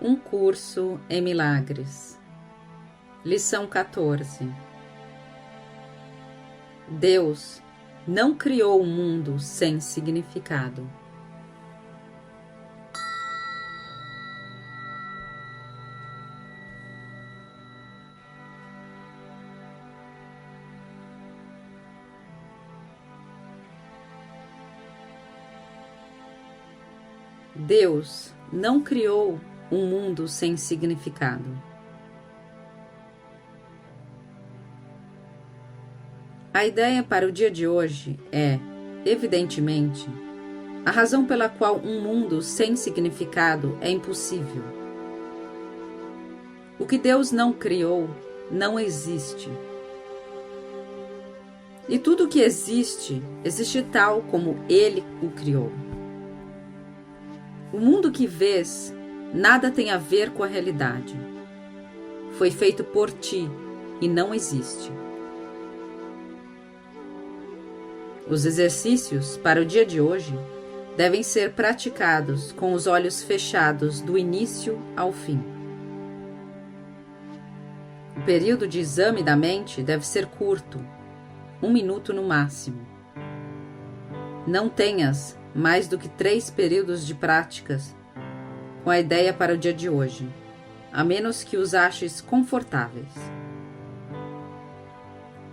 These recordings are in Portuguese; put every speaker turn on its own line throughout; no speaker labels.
Um curso em milagres. Lição 14. Deus não criou um mundo sem significado. Deus não criou um mundo sem significado. A ideia para o dia de hoje é, evidentemente, a razão pela qual um mundo sem significado é impossível. O que Deus não criou não existe. E tudo o que existe, existe tal como Ele o criou. O mundo que vês nada tem a ver com a realidade. Foi feito por ti e não existe. Os exercícios para o dia de hoje devem ser praticados com os olhos fechados do início ao fim. O período de exame da mente deve ser curto, 1 minuto no máximo. Não tenhas mais do que 3 períodos de práticas com a ideia para o dia de hoje, a menos que os aches confortáveis.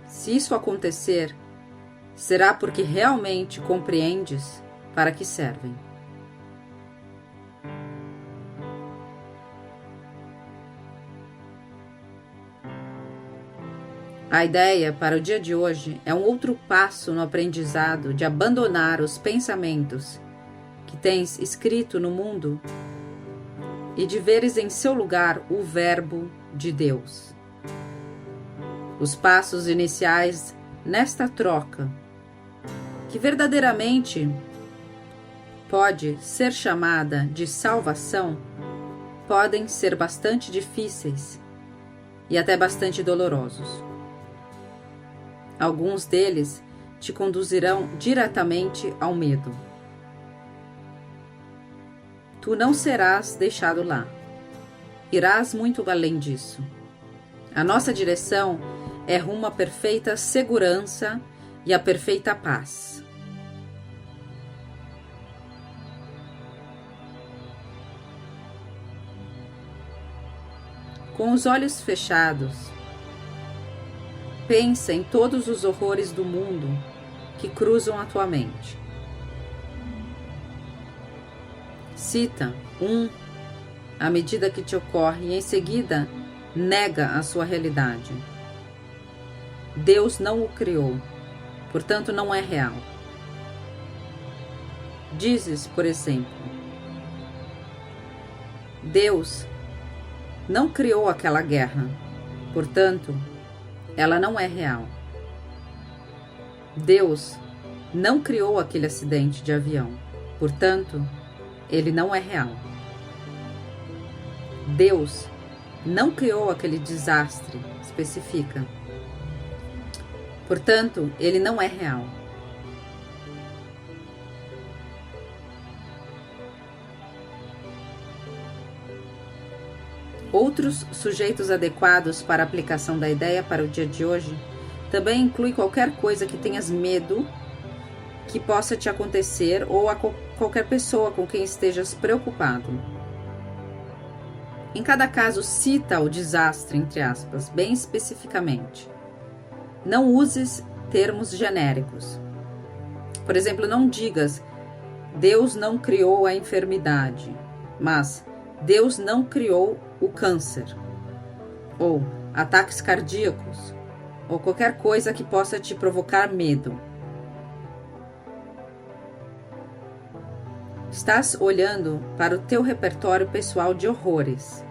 Se isso acontecer, será porque realmente compreendes para que servem. A ideia para o dia de hoje é um outro passo no aprendizado de abandonar os pensamentos que tens escrito no mundo e de veres em seu lugar o Verbo de Deus. Os passos iniciais nesta troca, que verdadeiramente pode ser chamada de salvação, podem ser bastante difíceis e até bastante dolorosos. Alguns deles te conduzirão diretamente ao medo. Tu não serás deixado lá. Irás muito além disso. A nossa direção é rumo à perfeita segurança e à perfeita paz. Com os olhos fechados, pensa em todos os horrores do mundo que cruzam a tua mente. Cita um à medida que te ocorre e em seguida nega a sua realidade. Deus não o criou, portanto não é real. Dizes, por exemplo, Deus não criou aquela guerra, portanto, ela não é real. Deus não criou aquele acidente de avião, portanto, ele não é real. Deus não criou aquele desastre, especifica. Portanto, ele não é real. Outros sujeitos adequados para a aplicação da ideia para o dia de hoje também inclui qualquer coisa que tenhas medo que possa te acontecer ou a qualquer pessoa com quem estejas preocupado. Em cada caso, cita o desastre, entre aspas, bem especificamente. Não uses termos genéricos. Por exemplo, não digas Deus não criou a enfermidade, mas Deus não criou o câncer, ou ataques cardíacos, ou qualquer coisa que possa te provocar medo. Estás olhando para o teu repertório pessoal de horrores.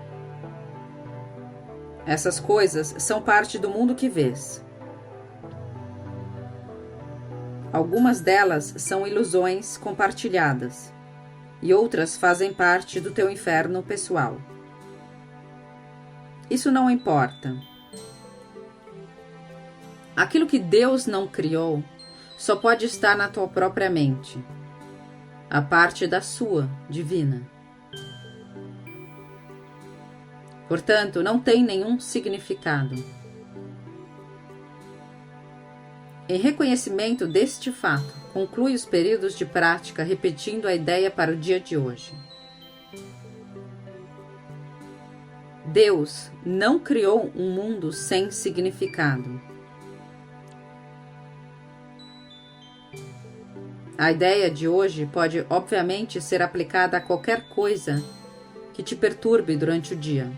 Essas coisas são parte do mundo que vês. Algumas delas são ilusões compartilhadas, e outras fazem parte do teu inferno pessoal. Isso não importa. Aquilo que Deus não criou só pode estar na tua própria mente, a parte da sua divina. Portanto, não tem nenhum significado. Em reconhecimento deste fato, conclui os períodos de prática repetindo a ideia para o dia de hoje. Deus não criou um mundo sem significado. A ideia de hoje pode, obviamente, ser aplicada a qualquer coisa que te perturbe durante o dia,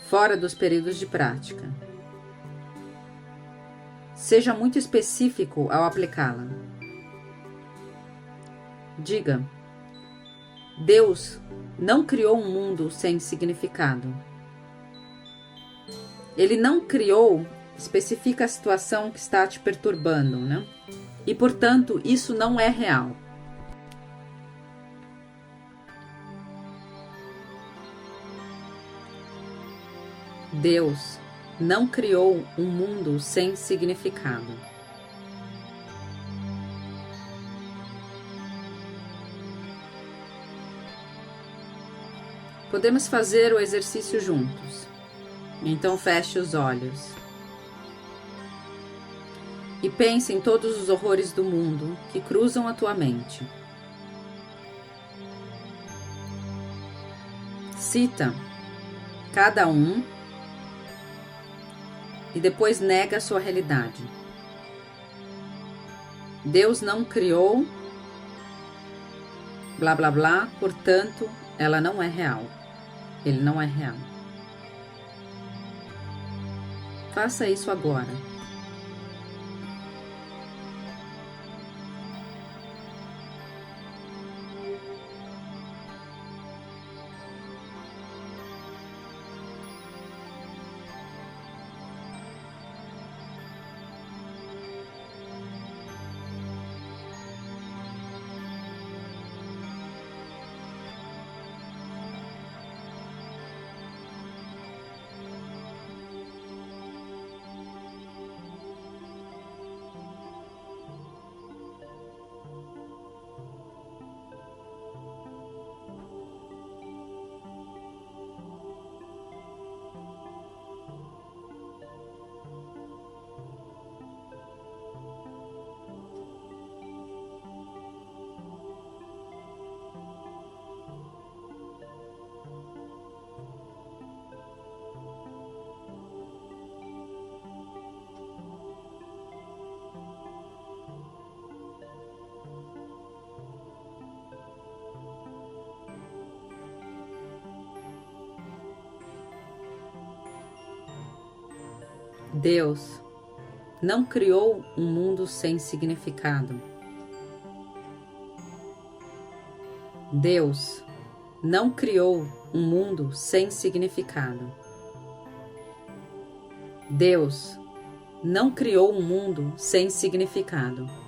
fora dos períodos de prática. Seja muito específico ao aplicá-la. Diga: Deus não criou um mundo sem significado. Ele não criou, especifica a situação que está te perturbando, né? E, portanto, isso não é real. Deus não criou um mundo sem significado. Podemos fazer o exercício juntos. Então feche os olhos. E pense em todos os horrores do mundo que cruzam a tua mente. Cita cada um e depois nega a sua realidade. Deus não criou blá blá blá, portanto, ela não é real. Ele não é real. Faça isso agora. Deus não criou um mundo sem significado. Deus não criou um mundo sem significado. Deus não criou um mundo sem significado.